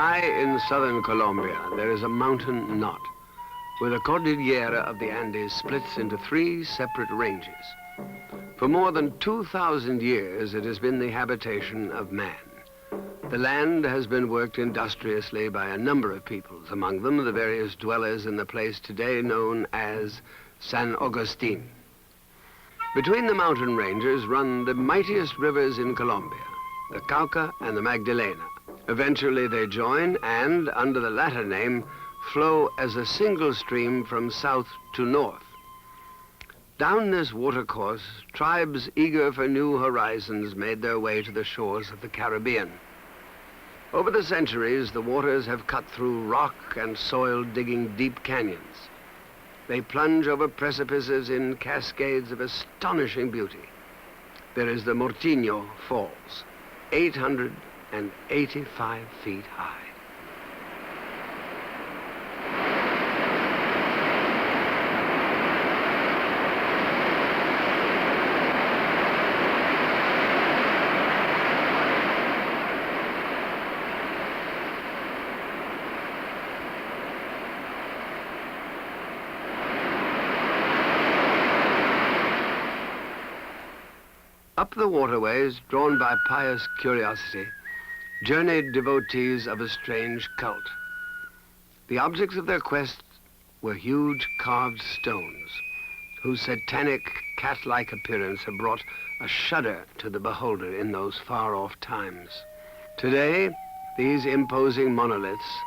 High in southern Colombia, there is a mountain knot where the Cordillera of the Andes splits into 3 separate ranges. For more than 2,000 years, it has been the habitation of man. The land has been worked industriously by a number of peoples, among them the various dwellers in the place today known as San Agustin. Between the mountain ranges run the mightiest rivers in Colombia, the Cauca and the Magdalena. Eventually they join and, under the latter name, flow as a single stream from south to north. Down this watercourse, tribes eager for new horizons made their way to the shores of the Caribbean. Over the centuries, the waters have cut through rock and soil, digging deep canyons. They plunge over precipices in cascades of astonishing beauty. There is the Mortiño Falls, 885 feet high. Up the waterways, drawn by pious curiosity, journeyed devotees of a strange cult. The objects of their quest were huge carved stones, whose satanic cat-like appearance had brought a shudder to the beholder in those far-off times. Today, these imposing monoliths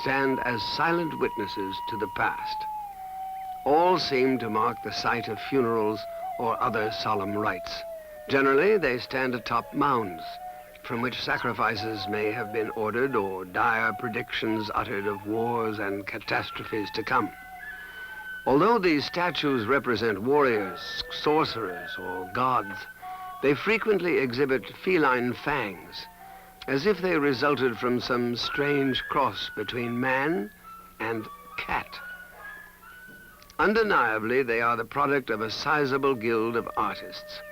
stand as silent witnesses to the past. All seem to mark the site of funerals or other solemn rites. Generally, they stand atop mounds, from which sacrifices may have been ordered or dire predictions uttered of wars and catastrophes to come. Although these statues represent warriors, sorcerers, or gods, they frequently exhibit feline fangs, as if they resulted from some strange cross between man and cat. Undeniably, they are the product of a sizable guild of artists,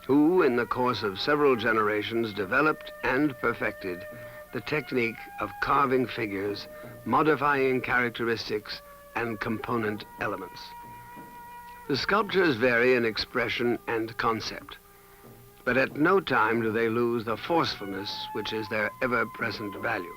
who, in the course of several generations, developed and perfected the technique of carving figures, modifying characteristics and component elements. The sculptures vary in expression and concept, but at no time do they lose the forcefulness which is their ever-present value.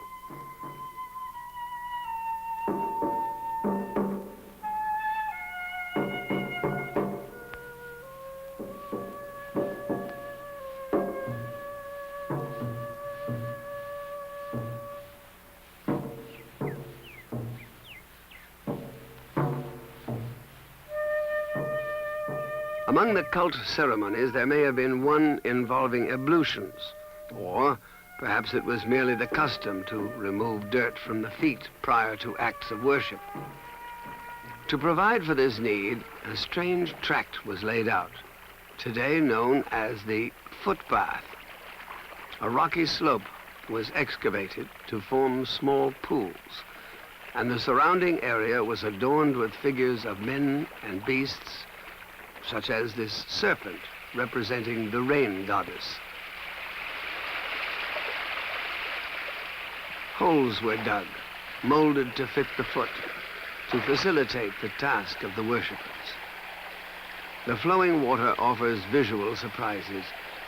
Among the cult ceremonies, there may have been one involving ablutions, or perhaps it was merely the custom to remove dirt from the feet prior to acts of worship. To provide for this need, a strange tract was laid out, today known as the footpath. A rocky slope was excavated to form small pools, and the surrounding area was adorned with figures of men and beasts, such as this serpent representing the rain goddess. Holes were dug, molded to fit the foot, to facilitate the task of the worshippers. The flowing water offers visual surprises.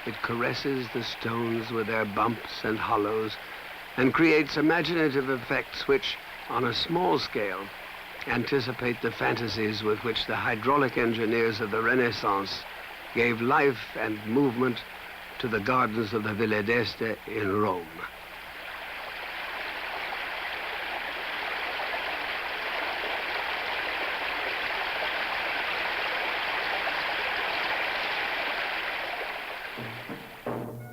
It caresses the stones with their bumps and hollows and creates imaginative effects which, on a small scale, anticipate the fantasies with which the hydraulic engineers of the Renaissance gave life and movement to the gardens of the Villa d'Este in Rome.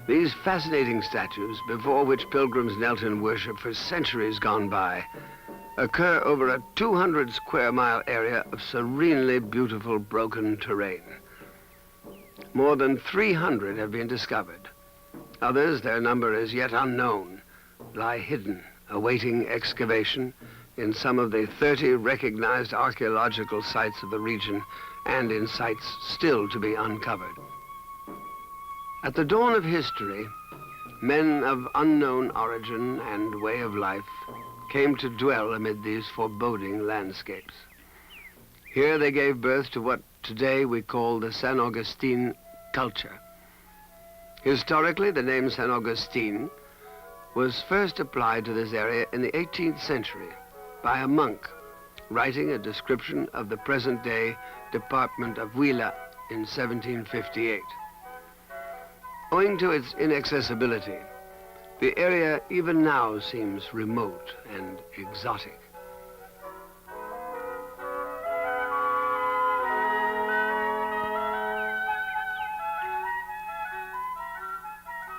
These fascinating statues, before which pilgrims knelt in worship for centuries gone by, occur over a 200 square mile area of serenely beautiful broken terrain. More than 300 have been discovered. Others, their number is yet unknown, lie hidden, awaiting excavation in some of the 30 recognized archaeological sites of the region and in sites still to be uncovered. At the dawn of history, men of unknown origin and way of life came to dwell amid these foreboding landscapes. Here they gave birth to what today we call the San Agustin culture. Historically, the name San Agustin was first applied to this area in the 18th century by a monk writing a description of the present-day department of Huila in 1758. Owing to its inaccessibility, the area even now seems remote and exotic.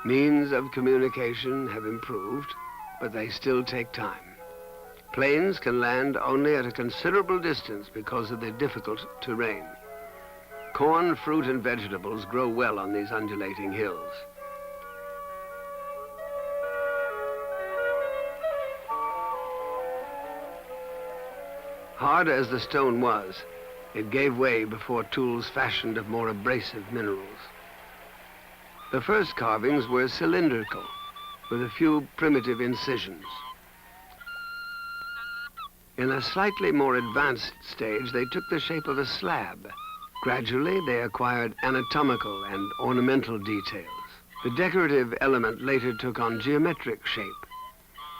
Means of communication have improved, but they still take time. Planes can land only at a considerable distance because of the difficult terrain. Corn, fruit, and vegetables grow well on these undulating hills. Hard as the stone was, it gave way before tools fashioned of more abrasive minerals. The first carvings were cylindrical, with a few primitive incisions. In a slightly more advanced stage, they took the shape of a slab. Gradually, they acquired anatomical and ornamental details. The decorative element later took on geometric shape.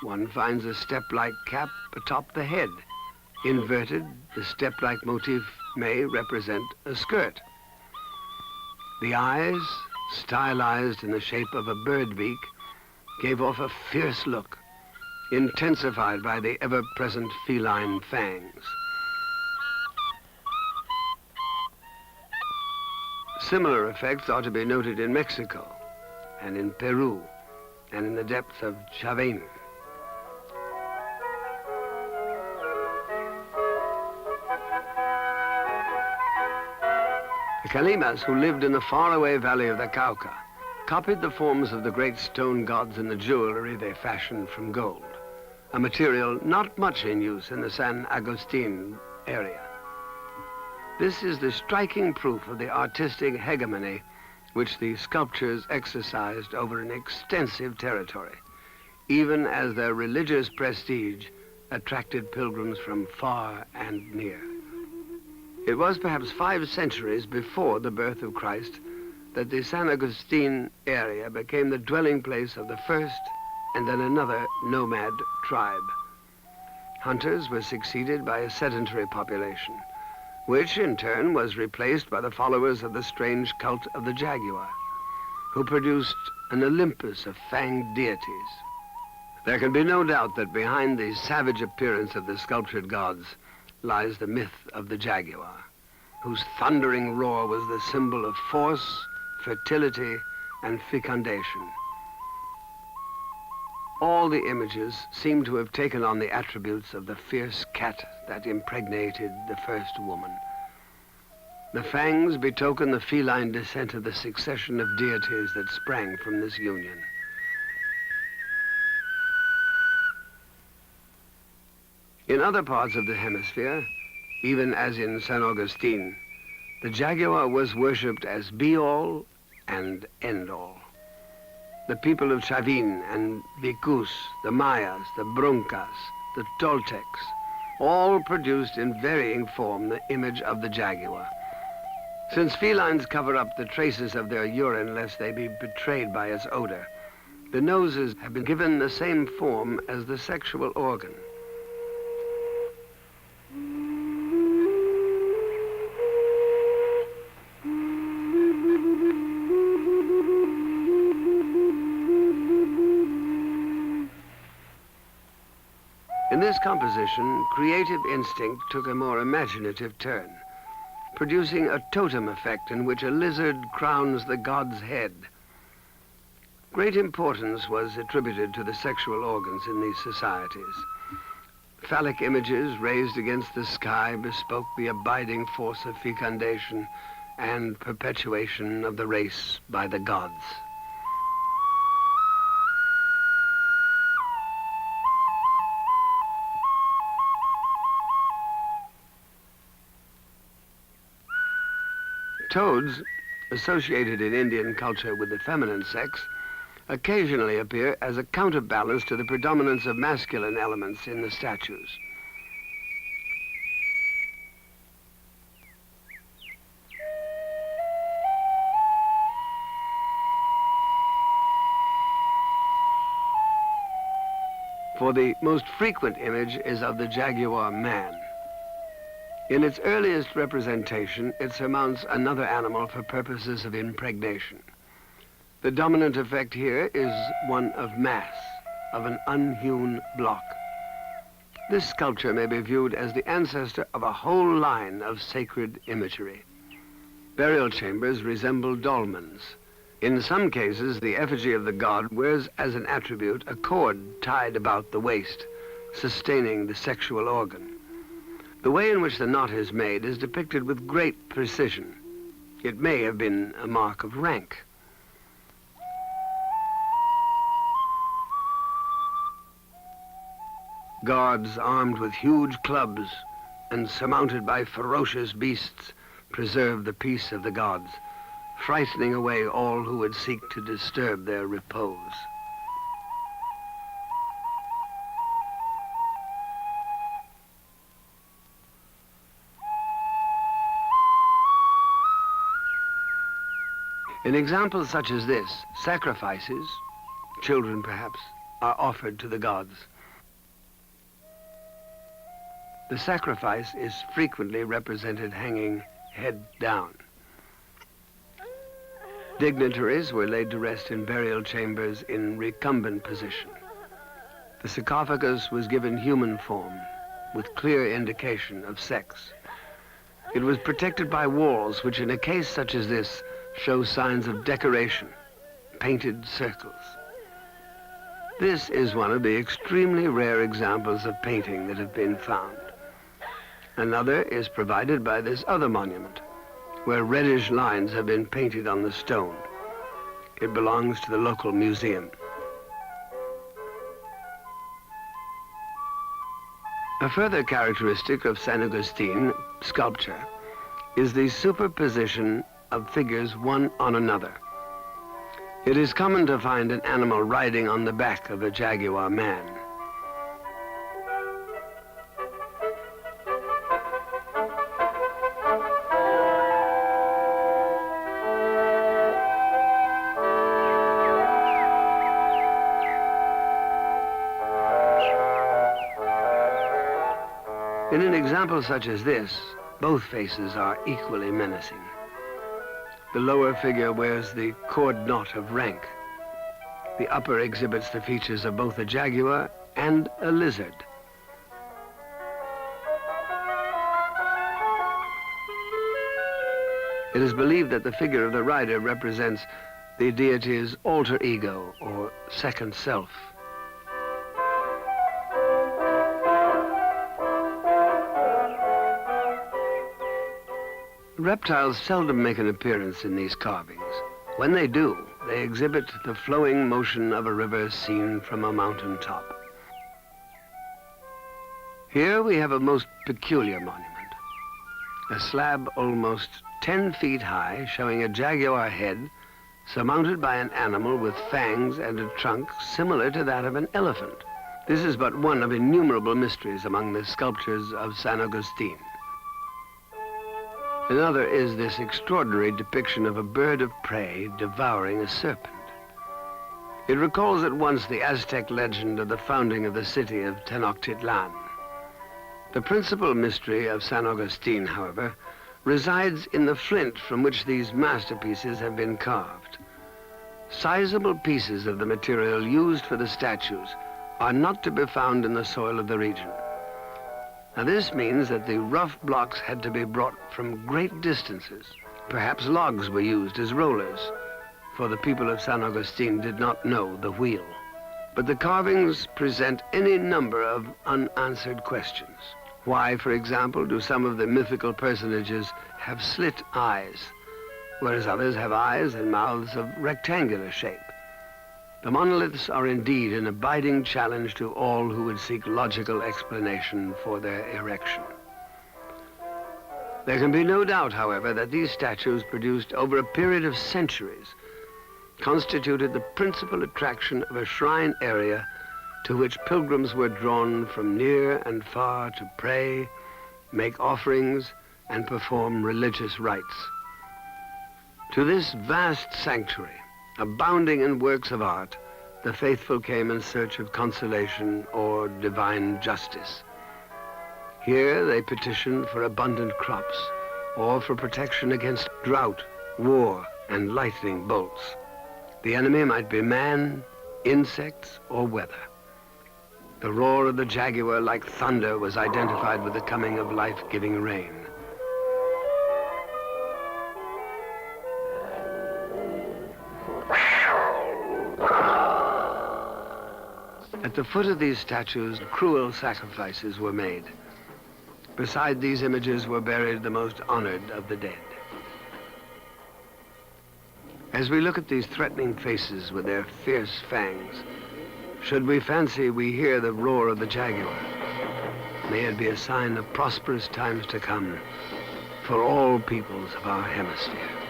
One finds a step-like cap atop the head. Inverted, the step-like motif may represent a skirt. The eyes, stylized in the shape of a bird beak, gave off a fierce look, intensified by the ever-present feline fangs. Similar effects are to be noted in Mexico, and in Peru, and in the depths of Chavin. The Calimas, who lived in the faraway valley of the Cauca, copied the forms of the great stone gods in the jewelry they fashioned from gold, a material not much in use in the San Agustin area. This is the striking proof of the artistic hegemony which the sculptures exercised over an extensive territory, even as their religious prestige attracted pilgrims from far and near. It was perhaps 5 centuries before the birth of Christ that the San Agustin area became the dwelling place of the first and then another nomad tribe. Hunters were succeeded by a sedentary population, which in turn was replaced by the followers of the strange cult of the Jaguar, who produced an Olympus of fanged deities. There can be no doubt that behind the savage appearance of the sculptured gods lies the myth of the Jaguar, whose thundering roar was the symbol of force, fertility, and fecundation. All the images seem to have taken on the attributes of the fierce cat that impregnated the first woman. The fangs betoken the feline descent of the succession of deities that sprang from this union. In other parts of the hemisphere, even as in San Agustin, the Jaguar was worshipped as be-all and end-all. The people of Chavin and Vicus, the Mayas, the Bruncas, the Toltecs, all produced in varying form the image of the Jaguar. Since felines cover up the traces of their urine lest they be betrayed by its odor, the noses have been given the same form as the sexual organ. In this composition, creative instinct took a more imaginative turn, producing a totem effect in which a lizard crowns the god's head. Great importance was attributed to the sexual organs in these societies. Phallic images raised against the sky bespoke the abiding force of fecundation and perpetuation of the race by the gods. Toads, associated in Indian culture with the feminine sex, occasionally appear as a counterbalance to the predominance of masculine elements in the statues. For the most frequent image is of the Jaguar man. In its earliest representation, it surmounts another animal for purposes of impregnation. The dominant effect here is one of mass, of an unhewn block. This sculpture may be viewed as the ancestor of a whole line of sacred imagery. Burial chambers resemble dolmens. In some cases, the effigy of the god wears as an attribute a cord tied about the waist, sustaining the sexual organ. The way in which the knot is made is depicted with great precision. It may have been a mark of rank. Guards armed with huge clubs and surmounted by ferocious beasts preserve the peace of the gods, frightening away all who would seek to disturb their repose. In examples such as this, sacrifices, children perhaps, are offered to the gods. The sacrifice is frequently represented hanging head down. Dignitaries were laid to rest in burial chambers in recumbent position. The sarcophagus was given human form, with clear indication of sex. It was protected by walls, which in a case such as this show signs of decoration, painted circles. This is one of the extremely rare examples of painting that have been found. Another is provided by this other monument, where reddish lines have been painted on the stone. It belongs to the local museum. A further characteristic of San Agustin sculpture is the superposition of figures one on another. It is common to find an animal riding on the back of a Jaguar man. In an example such as this, both faces are equally menacing. The lower figure wears the cord knot of rank. The upper exhibits the features of both a jaguar and a lizard. It is believed that the figure of the rider represents the deity's alter ego, or second self. Reptiles seldom make an appearance in these carvings. When they do, they exhibit the flowing motion of a river seen from a mountain top. Here we have a most peculiar monument. A slab almost 10 feet high, showing a jaguar head surmounted by an animal with fangs and a trunk similar to that of an elephant. This is but one of innumerable mysteries among the sculptures of San Agustin. Another is this extraordinary depiction of a bird of prey devouring a serpent. It recalls at once the Aztec legend of the founding of the city of Tenochtitlan. The principal mystery of San Agustin, however, resides in the flint from which these masterpieces have been carved. Sizable pieces of the material used for the statues are not to be found in the soil of the region. Now this means that the rough blocks had to be brought from great distances. Perhaps logs were used as rollers, for the people of San Agustin did not know the wheel. But the carvings present any number of unanswered questions. Why, for example, do some of the mythical personages have slit eyes, whereas others have eyes and mouths of rectangular shape? The monoliths are indeed an abiding challenge to all who would seek logical explanation for their erection. There can be no doubt, however, that these statues produced over a period of centuries constituted the principal attraction of a shrine area to which pilgrims were drawn from near and far to pray, make offerings, and perform religious rites. To this vast sanctuary, abounding in works of art, the faithful came in search of consolation or divine justice. Here they petitioned for abundant crops or for protection against drought, war, and lightning bolts. The enemy might be man, insects, or weather. The roar of the Jaguar, like thunder, was identified with the coming of life-giving rain. At the foot of these statues, cruel sacrifices were made. Beside these images were buried the most honored of the dead. As we look at these threatening faces with their fierce fangs, should we fancy we hear the roar of the Jaguar, may it be a sign of prosperous times to come for all peoples of our hemisphere.